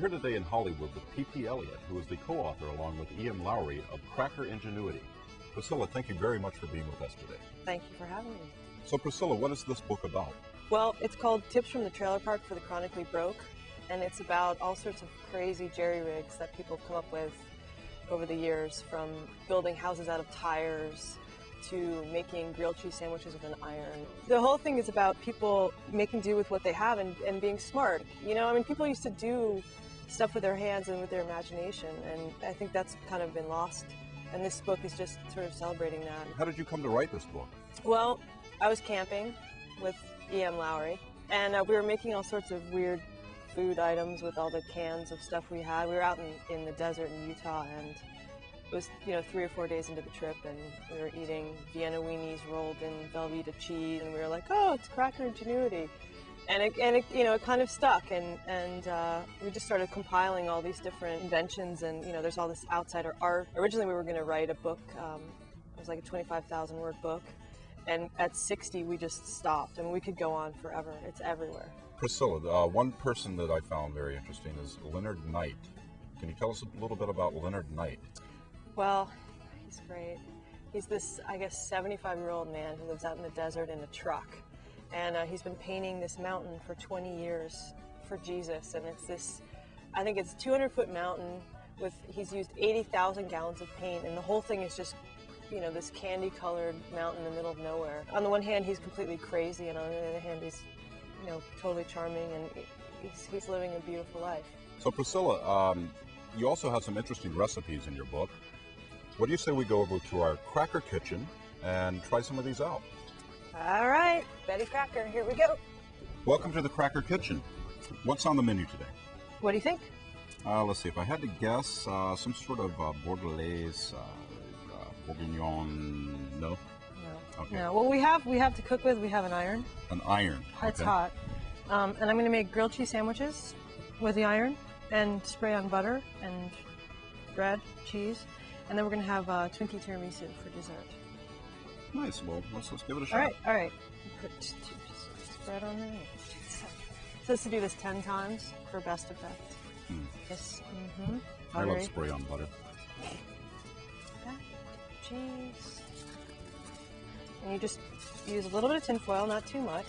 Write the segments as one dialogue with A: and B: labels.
A: here today in Hollywood with P.P. Elliott, who is the co-author, along with E.M. Lowry, of Cracker Ingenuity. Priscilla, thank you very much for being with us today.
B: Thank you for having me.
A: So Priscilla, what is this book about?
B: Well, it's called Tips from the Trailer Park for the Chronically Broke, and it's about all sorts of crazy jerry-rigs that people have come up with over the years, from building houses out of tires to making grilled cheese sandwiches with an iron. The whole thing is about people making do with what they have and being smart. You know, I mean, people used to do stuff with their hands and with their imagination, and I think that's kind of been lost. And this book is just sort of celebrating that.
A: How did you come to write this book?
B: Well, I was camping with E.M. Lowry, and we were making all sorts of weird food items with all the cans of stuff we had. We were out in the desert in Utah, and it was, 3 or 4 days into the trip, and we were eating Vienna weenies rolled in Velveeta cheese, and we were like, oh, it's Cracker Ingenuity. And it kind of stuck, and we just started compiling all these different inventions, and there's all this outsider art. Originally we were going to write a book, it was like a 25,000 word book, and at 60 we just stopped. I mean, we could go on forever. It's everywhere.
A: Priscilla, one person that I found very interesting is Leonard Knight. Can you tell us a little bit about Leonard Knight?
B: Well, he's great. He's this, I guess, 75-year-old man who lives out in the desert in a truck. And he's been painting this mountain for 20 years for Jesus. And it's this, I think it's a 200-foot mountain with, he's used 80,000 gallons of paint. And the whole thing is just, this candy-colored mountain in the middle of nowhere. On the one hand, he's completely crazy. And on the other hand, he's, totally charming. And he's living a beautiful life.
A: So Priscilla, you also have some interesting recipes in your book. What do you say we go over to our Cracker Kitchen and try some of these out?
B: All right, Betty Cracker, here we go.
A: Welcome to the Cracker Kitchen. What's on the menu today?
B: What do you think?
A: Let's see, if I had to guess, some sort of Bordelaise, Bourguignon, no?
B: No.
A: Okay.
B: No, what we have to cook with, we have an iron.
A: An iron.
B: It's
A: okay.
B: hot. And I'm going to make grilled cheese sandwiches with the iron and spray on butter and bread, cheese. And then we're going to have Twinkie tiramisu for dessert.
A: Nice. Well, let's give it a shot.
B: All right. Put spread on there. So let's do this 10 times for best effect. Yes.
A: I love spray on butter.
B: Cheese. And you just use a little bit of tin foil, not too much.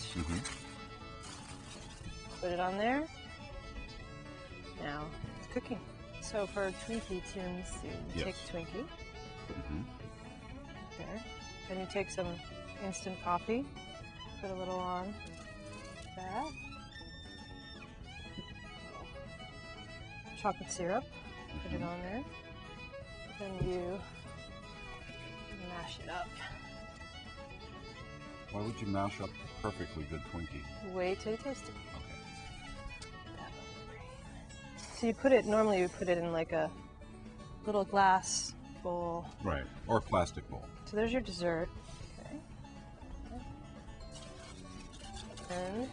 B: Put it on there. Now it's cooking. So for Twinkie tiramisu, you take Twinkie. There. Then you take some instant coffee, put a little on that. Chocolate syrup, put it on there. Then you mash it up.
A: Why would you mash up a perfectly good Twinkie?
B: Wait till you taste it.
A: Okay.
B: So you put it, normally you put it in like a little glass bowl.
A: Right, or a plastic bowl.
B: So there's your dessert. Okay. And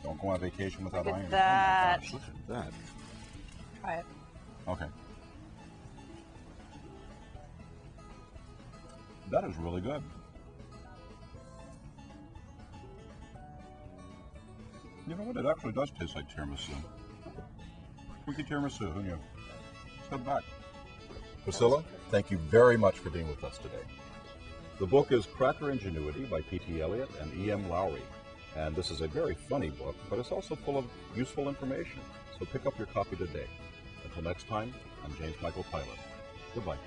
A: don't go on vacation without iron.
B: That.
A: Oh my gosh, look at that.
B: Try it.
A: Okay. That is really good. You know what? It actually does taste like tiramisu. Twinkie tiramisu, who knew? Let's head back. Priscilla, thank you very much for being with us today. The book is Cracker Ingenuity by P.P. Elliott and E.M. Lowry. And this is a very funny book, but it's also full of useful information. So pick up your copy today. Until next time, I'm James Michael Pilot. Goodbye.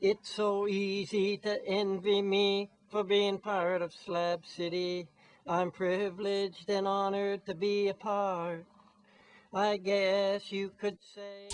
C: It's so easy to envy me for being part of Slab City. I'm privileged and honored to be a part. I guess you could say.